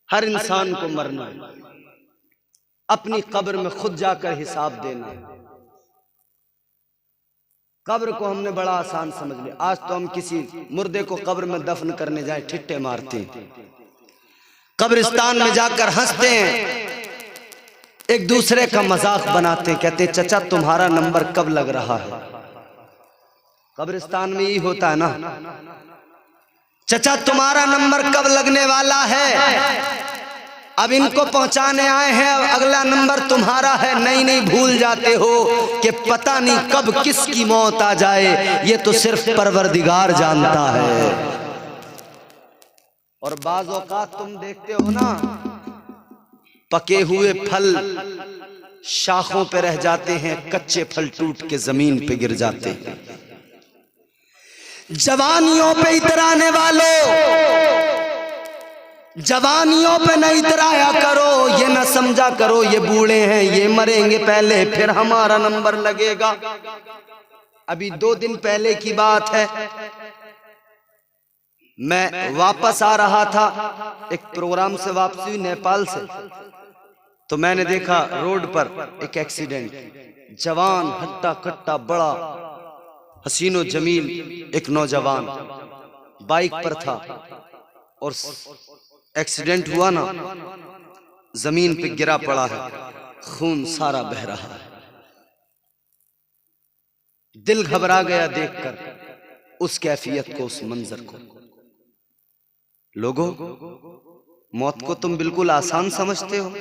हर इंसान को मरना है, अपनी कब्र में खुद जाकर हिसाब देना है। कब्र को हमने बड़ा आसान समझ लिया। आज तो हम किसी मुर्दे को कब्र में दफन करने जाए ठिट्ठे मारते हैं, कब्रिस्तान में जाकर हंसते हैं, एक दूसरे का मजाक बनाते हैं, कहते हैं चचा तुम्हारा नंबर कब लग रहा है। कब्रिस्तान में यही होता है ना, चचा तुम्हारा नंबर कब लगने वाला है। अब इनको पहुंचाने आए हैं, अगला नंबर तुम्हारा है। नहीं भूल जाते हो कि पता नहीं कब किसकी मौत आ जाए, ये तो सिर्फ परवरदिगार जानता है। और बाज़ औक़ात तुम देखते हो ना, पके हुए फल शाखों पे रह जाते हैं, कच्चे फल टूट के जमीन पे गिर जाते हैं। जवानियों पे इतराने वालों, जवानियों पे न इतराया करो, ये न समझा करो ये बूढ़े हैं, ये मरेंगे पहले फिर हमारा नंबर लगेगा। अभी 2 दिन पहले की बात है, मैं वापस आ रहा था, एक प्रोग्राम से वापसी हुई नेपाल से, तो मैंने देखा रोड पर एक एक्सीडेंट। जवान हट्टा कट्टा बड़ा हसीनो जमील एक नौजवान बाइक पर था और एक्सीडेंट हुआ ना, जमीन पे गिरा पड़ा है, खून सारा बह रहा है। दिल घबरा गया देखकर उस कैफियत को, उस मंजर को। लोगों, मौत को तुम बिल्कुल आसान समझते हो,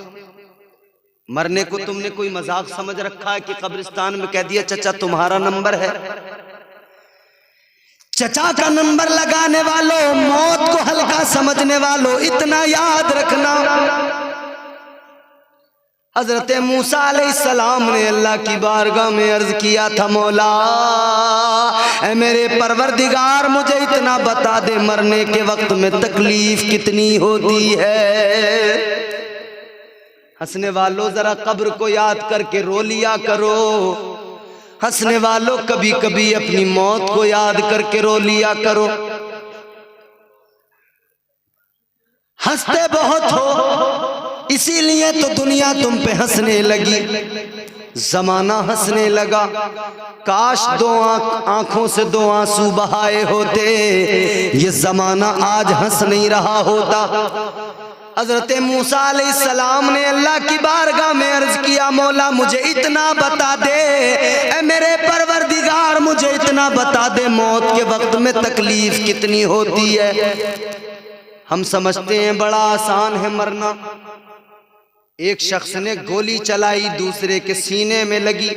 मरने को तुमने कोई मजाक समझ रखा है कि कब्रिस्तान में कह दिया चचा तुम्हारा नंबर है। चचा का नंबर लगाने वालों, मौत को हल्का समझने वालों, इतना याद रखना, हजरत मूसा अलैहिस्सलाम ने अल्लाह की बारगाह में अर्ज किया था, मौला ऐ मेरे परवरदिगार मुझे इतना बता दे मरने के वक्त में तकलीफ कितनी होती है। हंसने वालों जरा कब्र को याद करके रो लिया करो, हंसने वालों कभी कभी अपनी मौत को याद करके रो लिया करो। हंसते बहुत हो इसीलिए तो दुनिया तुम पे हंसने लगी, जमाना हंसने लगा। काश 2 आंखों से 2 आंसू बहाए होते, ये जमाना आज हंस नहीं रहा होता। हजरत मूसा अलैहिस्सलाम ने अल्लाह की बारगाह में अर्ज किया, मौला मुझे इतना बता दे, ऐ मेरे परवरदिगार मुझे इतना बता दे मौत के वक्त में तकलीफ कितनी होती है। हम समझते हैं बड़ा आसान है मरना। एक शख्स ने गोली चलाई, दूसरे के सीने में लगी,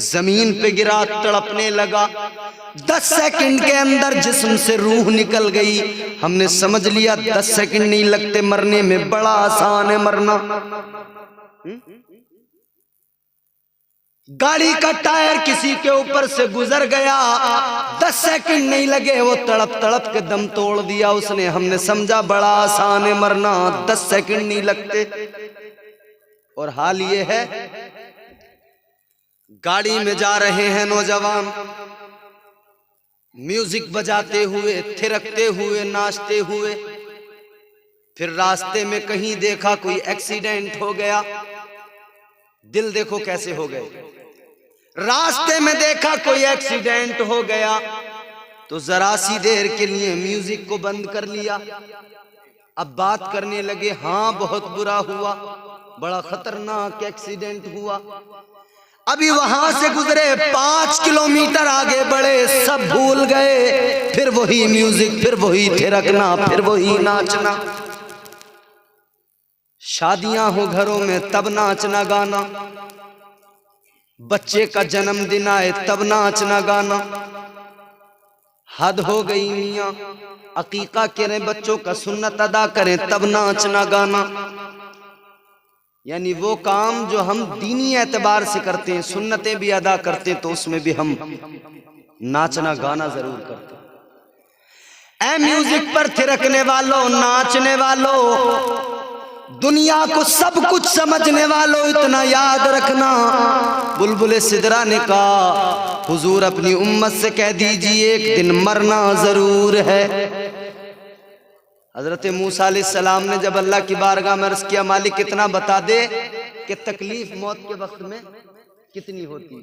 जमीन पे गिरा, तड़पने लगा। 10 सेकंड के अंदर जिस्म से रूह निकल गई। हमने समझ लिया 10 सेकंड नहीं लगते मरने में, बड़ा आसान है मरना। गाड़ी का टायर किसी के ऊपर से गुजर गया, 10 सेकंड नहीं लगे, वो तड़प तड़प के दम तोड़ दिया उसने। हमने समझा बड़ा आसान है मरना, 10 सेकंड नहीं लगते। और हाल ये है, गाड़ी में जा रहे हैं नौजवान, म्यूजिक बजाते हुए, थिरकते हुए, नाचते हुए, फिर रास्ते में कहीं देखा कोई एक्सीडेंट हो गया। दिल देखो कैसे हो गए। रास्ते में देखा कोई एक्सीडेंट हो गया तो जरा सी देर के लिए म्यूजिक को बंद कर लिया। अब बात करने लगे, हाँ बहुत बुरा हुआ, बड़ा खतरनाक एक्सीडेंट हुआ। अभी वहां से गुजरे, 5 किलोमीटर आगे बढ़े, सब भूल गए। फिर वही म्यूजिक, फिर वही थिरकना, फिर वही नाचना। शादियां हो घरों में तब नाचना गाना, बच्चे का जन्मदिन आए तब नाचना गाना। हद हो गई मियां, अकीका करें, बच्चों का सुन्नत अदा करें तब नाचना गाना। यानी वो काम जो हम दीनी एतबार से करते हैं, सुन्नतें भी अदा करते हैं, तो उसमें भी हम नाचना गाना जरूर करते हैं। ऐ म्यूजिक पर थिरकने वालों, नाचने वालों, दुनिया को सब कुछ समझने वालों, इतना याद रखना, बुलबुल सिदरा ने कहा हुजूर अपनी उम्मत से कह दीजिए एक दिन मरना जरूर है। हजरत मूसा अलैहिस्सलाम ने जब अल्लाह की बारगाह में अर्ज किया, मालिक कितना बता दे कि तकलीफ मौत के वक्त में कितनी होती है,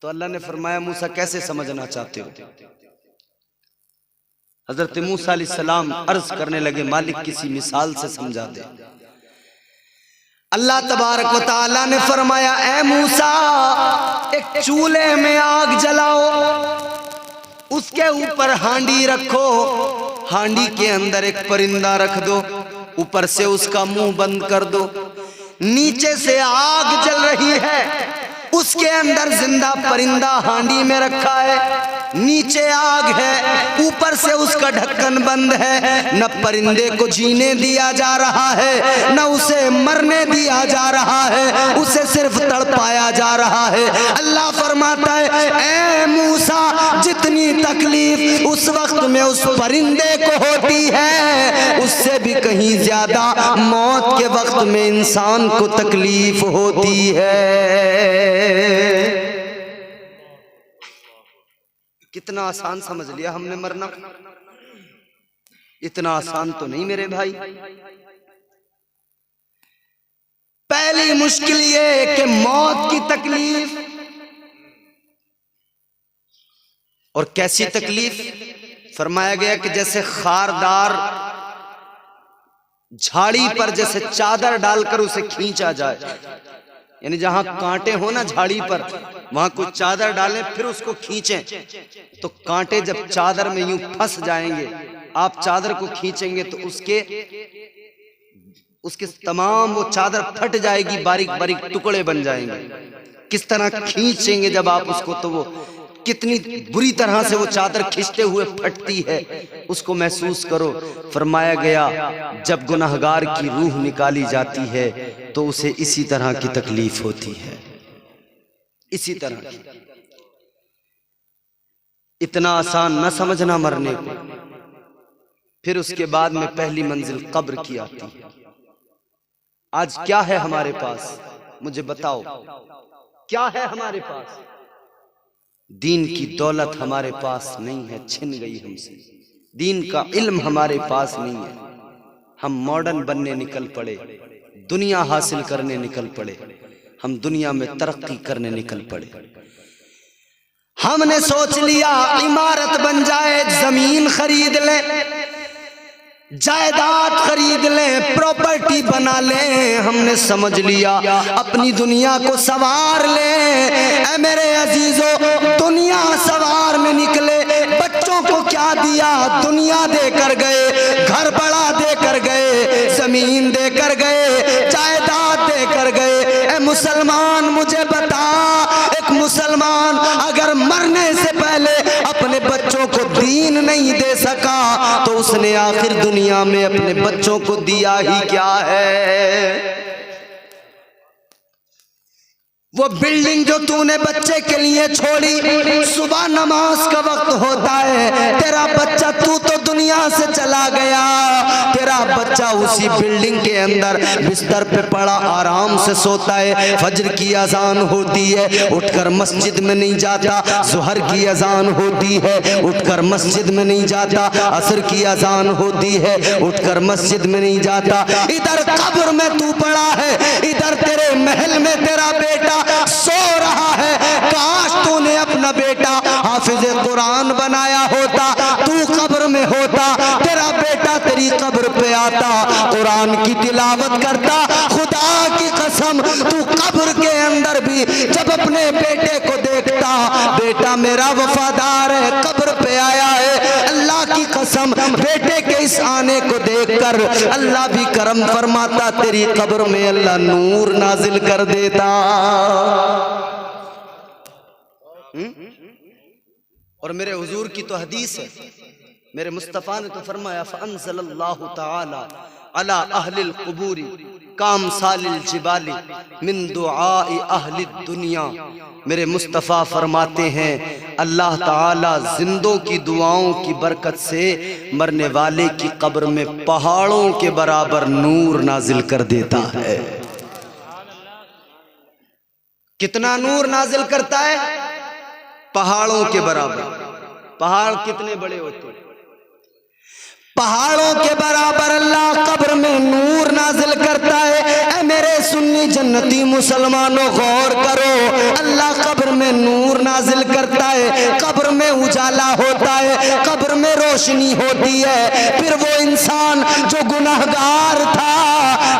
तो अल्लाह ने फरमाया, मूसा कैसे समझना चाहते हो? हजरत मूसा अलैहिस्सलाम अर्ज करने लगे, मालिक किसी मिसाल से समझा दे। अल्लाह तबारक व तआला ने फरमाया, ए मूसा, एक चूल्हे में आग जलाओ, उसके ऊपर हांडी रखो, हांडी के अंदर एक परिंदा रख दो, ऊपर से उसका मुंह बंद कर दो, नीचे से आग जल रही है, उसके अंदर जिंदा परिंदा हांडी में रखा है, नीचे आग है, ऊपर से उसका ढक्कन बंद है। न परिंदे को जीने दिया जा रहा है, न उसे मरने दिया जा रहा है, उसे सिर्फ तड़पाया जा रहा है। अल्लाह फरमाता है, ए मूसा, जितनी तकलीफ उस वक्त में उस परिंदे को होती है, उससे भी कहीं ज्यादा मौत के वक्त में इंसान को तकलीफ होती है। कितना आसान समझ लिया हमने मरना, इतना आसान तो नहीं मेरे भाई। पहली मुश्किल ये कि मौत की तकलीफ, और कैसी तकलीफ? फरमाया गया कि जैसे खारदार झाड़ी पर जैसे चादर डालकर उसे खींचा जाए, यानी जहां कांटे हो ना झाड़ी पर, वहां कुछ चादर डालें फिर उसको खींचें, तो कांटे जब चादर में यूं फंस जाएंगे, आप चादर को खींचेंगे तो उसके तमाम वो चादर फट जाएगी, बारीक बारीक टुकड़े बन जाएंगे। किस तरह खींचेंगे जब आप उसको, तो वो कितनी बुरी तरह से वो चादर खींचते हुए फटती है, उसको महसूस करो। फरमाया गया, जब गुनहगार की रूह निकाली जाती है तो उसे इसी तरह की तकलीफ होती है, इसी तरह की। इतना आसान न समझना मरने को। फिर उसके बाद में पहली मंजिल कब्र की आती है। आज क्या है हमारे पास, मुझे बताओ, क्या है हमारे पास? दीन की दौलत हमारे पास नहीं है, छिन गई हमसे। दीन का इल्म हमारे पास नहीं है। हम मॉडर्न बनने निकल पड़े, दुनिया हासिल करने निकल पड़े, हम दुनिया में तरक्की करने निकल पड़े। हमने सोच लिया इमारत बन जाए, जमीन खरीद ले, जायदाद खरीद लें, प्रॉपर्टी बना लें। हमने समझ लिया अपनी दुनिया को संवार लें। ऐ मेरे अजीजों, दुनिया संवारने निकले, बच्चों को क्या दिया? दुनिया देकर गए, घर बड़ा देकर गए, जमीन देकर गए, जायदाद देकर गए। ऐ मुसलमान, मुझे बता, एक मुसलमान अगर मरने से पहले अपने बच्चों को दीन नहीं दे सका तो उसने आखिर दुनिया में अपने बच्चों को दिया ही क्या है? वो बिल्डिंग जो तूने बच्चे के लिए छोड़ी, सुबह नमाज का वक्त होता है, तेरा बच्चा, तू तो दुनिया से चला गया, तेरा बच्चा उसी बिल्डिंग के अंदर बिस्तर पे पड़ा आराम से सोता है। फजर की अजान होती है, उठकर मस्जिद में नहीं जाता। ज़ुहर की अजान होती है, उठकर मस्जिद में नहीं जाता। असर की अजान होती है, उठकर मस्जिद में नहीं जाता। इधर कब्र में तू पड़ा है, इधर तेरे महल में तेरा बेटा सो रहा है। काश तूने अपना बेटा हाफिज कुरान बनाया होता, तू कब्र में होता, तेरा बेटा तेरी कब्र पे आता, कुरान की तिलावत करता। खुदा की कसम, तू कब्र के अंदर भी जब अपने बेटे को देखता, बेटा मेरा वफादार है, कब्र पे आया है, अल्लाह की कसम, बेटे के इस आने को देखकर अल्लाह भी करम फरमाता, तेरी कब्र में अल्लाह नूर नाजिल कर देता। और मेरे हुजूर की तो हदीस है, मेरे मुस्तफ़ा ने तो फरमाया, फ़अंज़लल्लाहु तआला अला अहलिल क़ुबूरी काम सालिल जिबाली मिन दुआए अहलिद दुनिया। मेरे मुस्तफ़ा फरमाते हैं, अल्लाह ताला जिंदों की दुआओं की बरकत से मरने वाले की कब्र में पहाड़ों के बराबर नूर नाजिल कर देता है। कितना नूर नाजिल करता है? पहाड़ों के बराबर। पहाड़ कितने बड़े होते हैं? पहाड़ों के बराबर अल्लाह कब्र में नूर नाजिल करता है। ऐ मेरे सुन्नी जन्नती मुसलमानों गौर करो, अल्लाह कब्र में नूर नाजिल करता है, कब्र में उजाला होता है, कब्र में रोशनी होती है। फिर वो इंसान जो गुनाहगार था,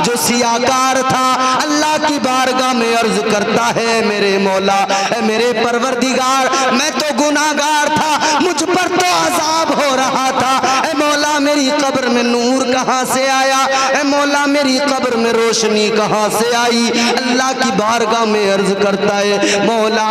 जो सियाकार था, अल्लाह की बारगाह में अर्ज करता है, मेरे मौला, मेरे परवरदिगार, मैं तो गुनाहगार था, मुझ पर तो अजाब हो रहा था, ऐ मौला मेरी कब्र में नूर कहाँ से आया, ऐ मौला मेरी कब्र में रोशनी कहाँ से आई। अल्लाह की बारगाह में अर्ज करता है, मौला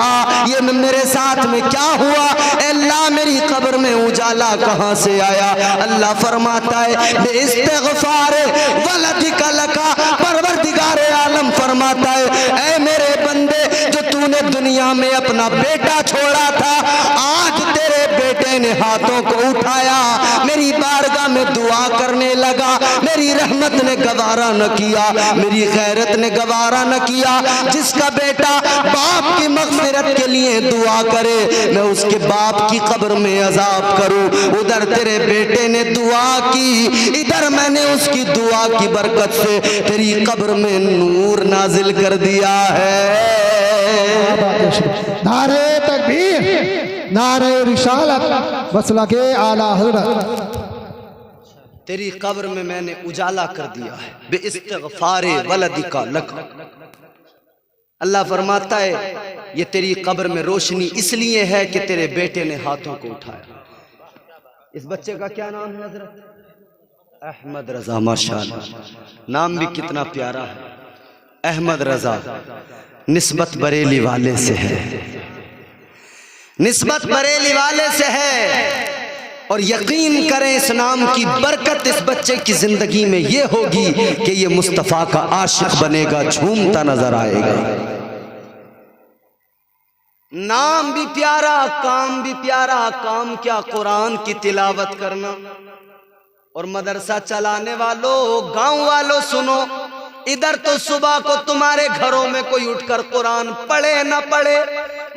ये मेरे साथ में क्या हुआ, अल्लाह मेरी कब्र में उजाला कहाँ से आया। अल्लाह फरमाता है, बेइस्तिग़फ़ार वलदिका लका, परवरदिगार आलम फरमाता है, ऐ मेरे बंदे जो तूने दुनिया में अपना बेटा छोड़ा था, आज तेरे बेटे ने हाथों को उठाया, मेरी बारगाह में दुआ करने लगा, मेरी रहमत ने गवारा न किया, मेरी गैरत ने गवारा न किया। जिसका बेटा बाप की मग़फ़िरत के लिए दुआ करे, मैं उसके बाप की कब्र में अजाब करूं। उधर तेरे बेटे ने दुआ की, इधर मैंने उसकी दुआ की बरकत से तेरी कब्र में नूर नाजिल कर दिया है। नारे तकबीर, नारे रिसालत, मसलके आला हज़रत। तेरी कब्र में मैंने उजाला कर दिया है, बेइस्तिग़फ़ार वलदिका लक। अल्लाह फरमाता है, ये तेरी कब्र में रोशनी इसलिए है कि तेरे बेटे ने हाथों को उठाया। इस बच्चे का क्या नाम है हज़रत? अहमद रजा। माशाअल्लाह, नाम भी कितना प्यारा है, अहमद रजा। निस्बत बरेली वाले से है, निस्बत बरेली वाले से है। और यकीन करें इस नाम की बरकत इस बच्चे की जिंदगी में ये होगी कि ये मुस्तफ़ा का आशिक बनेगा, झूमता नजर आएगा। नाम भी प्यारा, काम भी प्यारा। काम क्या, कुरान की तिलावत करना। और मदरसा चलाने वालों, गांव वालों सुनो, इधर तो सुबह को तुम्हारे घरों में कोई उठकर कुरान पढ़े न पढ़े,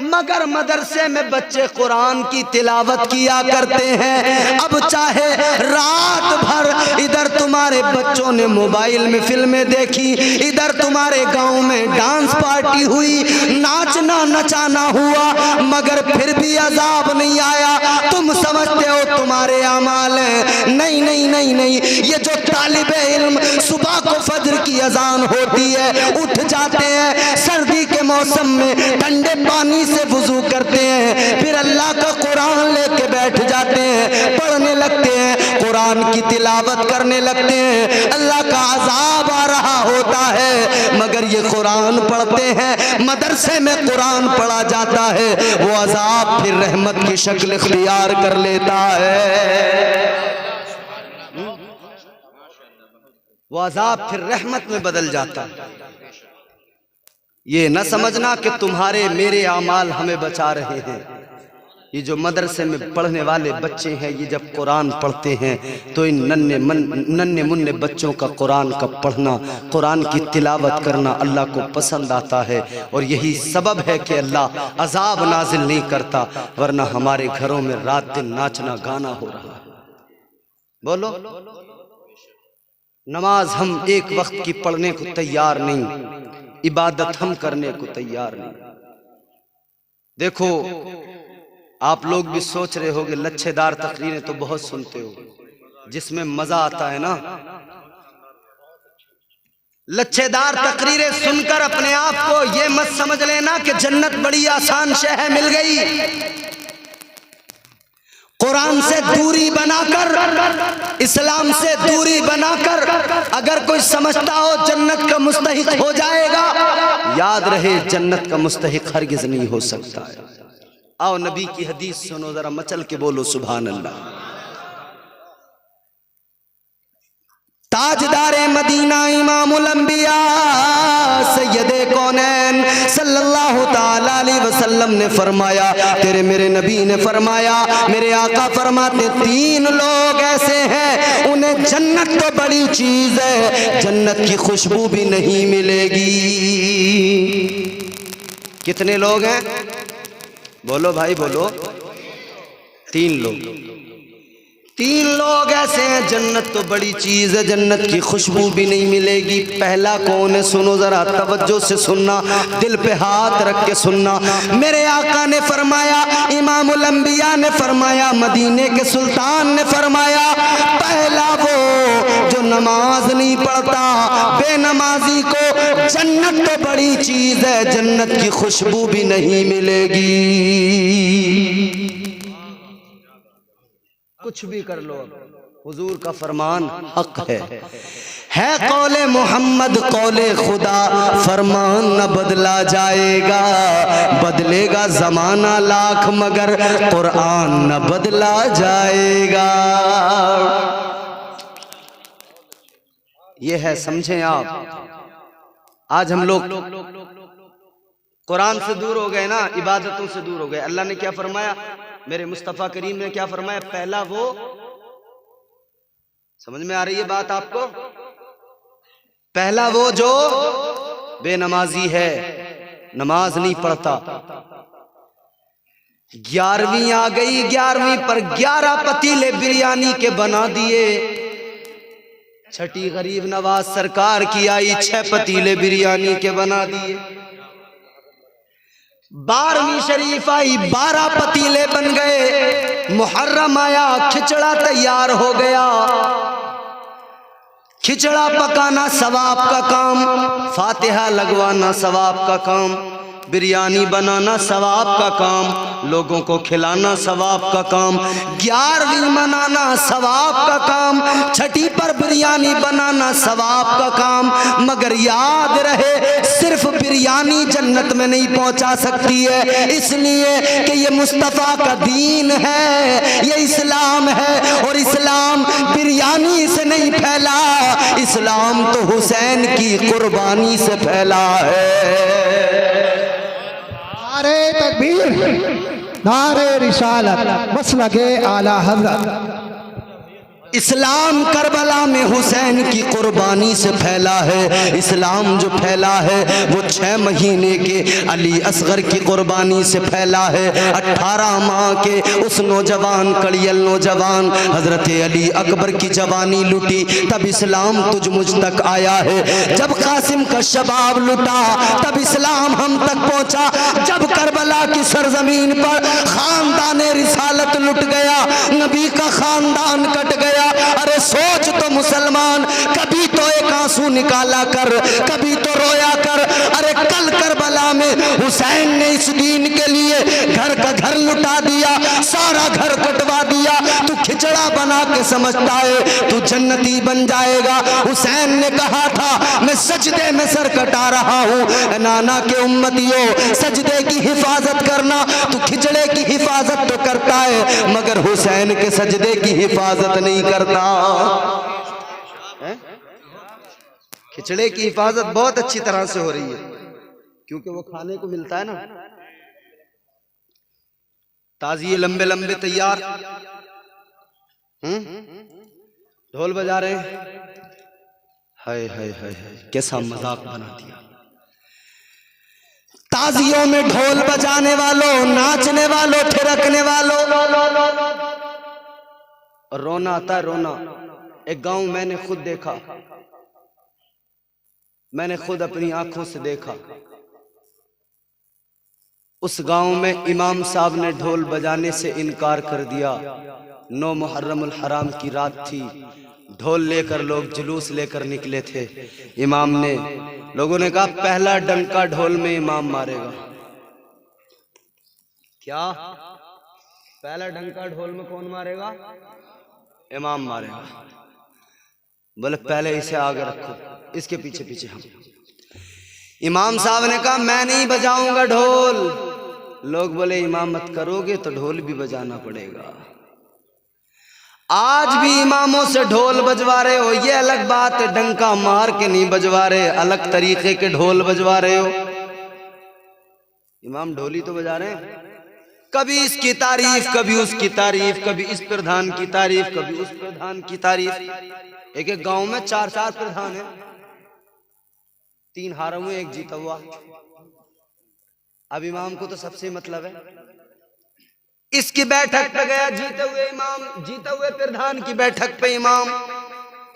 मगर मदरसे में बच्चे कुरान की तिलावत किया करते हैं। अब चाहे रात भर इधर तुम्हारे बच्चों ने मोबाइल में फिल्में देखी, इधर तुम्हारे गांव में डांस पार्टी हुई, नाचना नचाना हुआ, मगर फिर भी अजाब नहीं आया। तुम समझते हो तुम्हारे अमाल हैं। नहीं नहीं नहीं नहीं, ये जो तालिबे इल्म सुबह को फजर की अजान होती है, उठ जाते हैं, सर्दी के मौसम में ठंडे पानी से वुजू करते हैं, फिर अल्लाह का कुरान लेके बैठ जाते हैं, पढ़ने लगते हैं, कुरान की तिलावत करने लगते हैं। अल्लाह का अजाब आ रहा होता है, मगर ये कुरान पढ़ते हैं, मदरसे में कुरान पढ़ा जाता है, वो अजाब फिर रहमत की शक्ल इख्तियार कर लेता है। वो अजाब फिर रहमत में बदल जाता है। ये न समझना कि तुम्हारे मेरे आमाल हमें बचा रहे हैं। ये जो मदरसे में पढ़ने वाले बच्चे हैं, ये जब कुरान पढ़ते हैं तो इन नन्हे मुन्ने बच्चों का कुरान का पढ़ना, कुरान की तिलावत करना अल्लाह को पसंद आता है। और यही सबब है कि अल्लाह अजाब नाजिल नहीं करता, वरना हमारे घरों में रात दिन नाचना गाना हो रहा है। बोलो, नमाज हम एक वक्त की पढ़ने को तैयार नहीं, इबादत हम करने को तैयार नहीं। देखो, आप लोग भी सोच रहे होगे लच्छेदार तकरीरें तो बहुत सुनते हो, जिसमें मजा आता है ना। लच्छेदार तकरीरें सुनकर अपने आप को ये मत समझ लेना कि जन्नत बड़ी आसान शह मिल गई। कुरान से दूरी बनाकर, इस्लाम से दूरी बनाकर अगर कोई समझता हो जन्नत का मुस्तहिक हो जाएगा, याद रहे जन्नत का मुस्तहिक हरगिज़ नहीं हो सकता है। आओ नबी की हदीस सुनो, जरा मचल के बोलो सुभान अल्लाह। ताजदारे मदीना इमामुल अंबिया सैयदे कौनैन सल्लल्लाहु ताला अलैहि वसल्लम ने फरमाया, तेरे मेरे नबी ने फरमाया, मेरे आका फरमाते, तीन लोग ऐसे हैं उन्हें जन्नत तो बड़ी चीज है, जन्नत की खुशबू भी नहीं मिलेगी। कितने लोग हैं? बोलो भाई बोलो। तीन लोग। तीन लोग ऐसे हैं, जन्नत तो बड़ी चीज है, जन्नत की खुशबू भी नहीं मिलेगी। पहला कौन है? सुनो जरा तवज्जो से सुनना, दिल पे हाथ रख के सुनना। मेरे आका ने फरमाया, इमामुल अंबिया ने फरमाया, मदीने के सुल्तान ने फरमाया, पहला वो जो नमाज नहीं पढ़ता, बेनमाजी को जन्नत तो बड़ी चीज है, जन्नत की खुशबू भी नहीं मिलेगी। कुछ भी कर लो, हुजूर का फरमान हक है कौले मोहम्मद कौले खुदा, फरमान न बदला जाएगा, बदलेगा जमाना लाख मगर कुरान न बदला जाएगा। ये है, समझें आप। आज हम लोग कुरान से दूर हो गए ना, इबादतों से दूर हो गए। अल्लाह ने क्या फरमाया? मेरे मुस्तफ़ा करीम ने क्या फरमाया? पहला वो, समझ में आ रही है बात आपको? पहला वो जो बेनमाजी है, नमाज नहीं पढ़ता। 11वीं आ गई, 11वीं पर 11 पतीले बिरयानी के बना दिए। छठी गरीब नवाज सरकार की आई, 6 पतीले बिरयानी के बना दिए। 12वीं शरीफ आई, 12 पतीले बन गए। मुहर्रम आया, खिचड़ा तैयार हो गया। खिचड़ा पकाना सवाब का काम, फातिहा लगवाना सवाब का काम, बिरयानी बनाना सवाब का काम, लोगों को खिलाना सवाब का काम, 11वीं मनाना सवाब का काम, छठी पर बिरयानी बनाना सवाब का काम। मगर याद रहे, सिर्फ बिरयानी जन्नत में नहीं पहुंचा सकती है, इसलिए कि ये मुस्तफ़ा का दीन है, ये इस्लाम है। और इस्लाम बिरयानी से नहीं फैला, इस्लाम तो हुसैन की कुर्बानी से फैला है। नारे तकबीर, नारे रिसालत, मसलके आला हज़रत। इस्लाम करबला में हुसैन की कुर्बानी से फैला है। इस्लाम जो फैला है वो 6 महीने के अली असगर की कुर्बानी से फैला है। 18 माह के उस नौजवान कड़ियल नौजवान हजरत अली अकबर की जवानी लुटी, तब इस्लाम तुझ मुझ तक आया है। जब कासिम का शबाब लुटा, तब इस्लाम हम तक पहुंचा। जब करबला की सरजमीन पर खानदान रिसालत लुट गया, नबी का खानदान कट गया। अरे सोच तो मुसलमान, कभी तो एक आंसू निकाला कर, कभी तो रोया कर। अरे कल करबला में हुसैन ने इस दीन के लिए घर का घर लुटा दिया, सारा घर कटवा दिया। तू खिचड़ा बना के समझता है तू जन्नती बन जाएगा। हुसैन ने कहा था, मैं सजदे में सर कटा रहा हूँ, नाना के उम्मतियों सजदे की हिफाजत करना। तू खिचड़े की हिफाजत तो करता है, मगर हुसैन के सजदे की हिफाजत नहीं करता। खिचड़े की हिफाजत बहुत अच्छी तरह से हो रही है, क्योंकि वो खाने को मिलता है ना। ताजिए लंबे लंबे तैयार, ढोल बजा रहे हैं। हाय हाय हाय हाय, कैसा मजाक बना दिया। ताजियों में ढोल बजाने वालों, नाचने वालों, थिरकने वालों, रोना आता है, रोना। एक गांव मैंने खुद देखा, मैंने खुद अपनी आंखों से देखा। उस गांव में इमाम साहब ने ढोल बजाने से इनकार कर दिया। 9 मुहर्रमुल हराम की रात थी, ढोल लेकर लोग जुलूस लेकर निकले थे। इमाम ने, लोगों ने कहा पहला डंका ढोल में इमाम मारेगा। क्या? पहला डंका ढोल में कौन मारेगा? इमाम मारेगा। बोले पहले इसे आगे रखो, इसके पीछे पीछे हम। इमाम साहब ने कहा मैं नहीं बजाऊंगा ढोल। लोग बोले इमामत करोगे तो ढोल भी बजाना पड़ेगा। आज भी इमामों से ढोल बजवा रहे हो, ये अलग बात है, डंका मार के नहीं बजवा रहे, अलग तरीके के ढोल बजवा रहे हो। इमाम ढोली तो बजा रहे हैं, कभी इसकी तारीफ, कभी उसकी तारीफ, कभी इस प्रधान की तारीफ, कभी उस प्रधान की तारीफ। एक एक गांव में 4-4 प्रधान है, 3 हारे हुए, 1 जीता हुआ। अब इमाम को तो सबसे मतलब है। इसकी बैठक पे गया, जीते हुए इमाम, जीते हुए प्रधान की बैठक पे इमाम,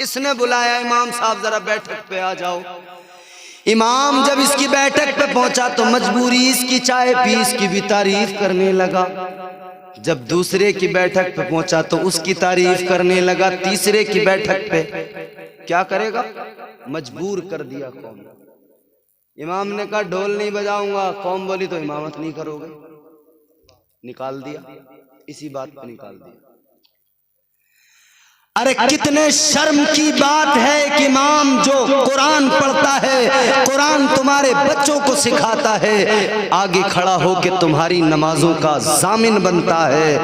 इसने बुलाया, इमाम साहब जरा बैठक पे आ जाओ। इमाम जब इसकी बैठक पे पहुंचा तो मजबूरी इसकी चाय पी, इसकी भी तारीफ करने लगा। जब दूसरे की बैठक पे पहुंचा तो उसकी तारीफ करने लगा। तीसरे की बैठक पे क्या करेगा, मजबूर कर दिया कौम। इमाम ने कहा ढोल नहीं बजाऊंगा, कौम बोली तो इमामत नहीं करोगे, निकाल दिया, इसी बात पे निकाल दिया। अरे कितने शर्म की बात है कि इमाम जो कुरान पढ़ता है, कुरान तुम्हारे बच्चों को सिखाता है, आगे खड़ा होकर तुम्हारी नमाजों का जामिन बनता है,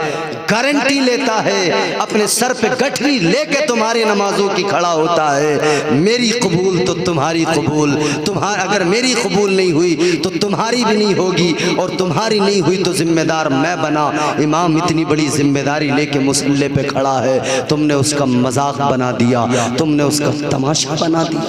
गारंटी लेता है, अपने सर पे गठरी लेके तुम्हारी नमाजों की खड़ा होता है। मेरी कबूल तो तुम्हारी कबूल, तुम्हारा अगर मेरी कबूल नहीं हुई तो तुम्हारी भी नहीं होगी, और तुम्हारी नहीं हुई तो जिम्मेदार मैं बना। इमाम इतनी बड़ी जिम्मेदारी लेके मुसल्ले पे खड़ा है, तुमने उसका मजाक बना दिया, तुमने उसका तमाशा बना दिया।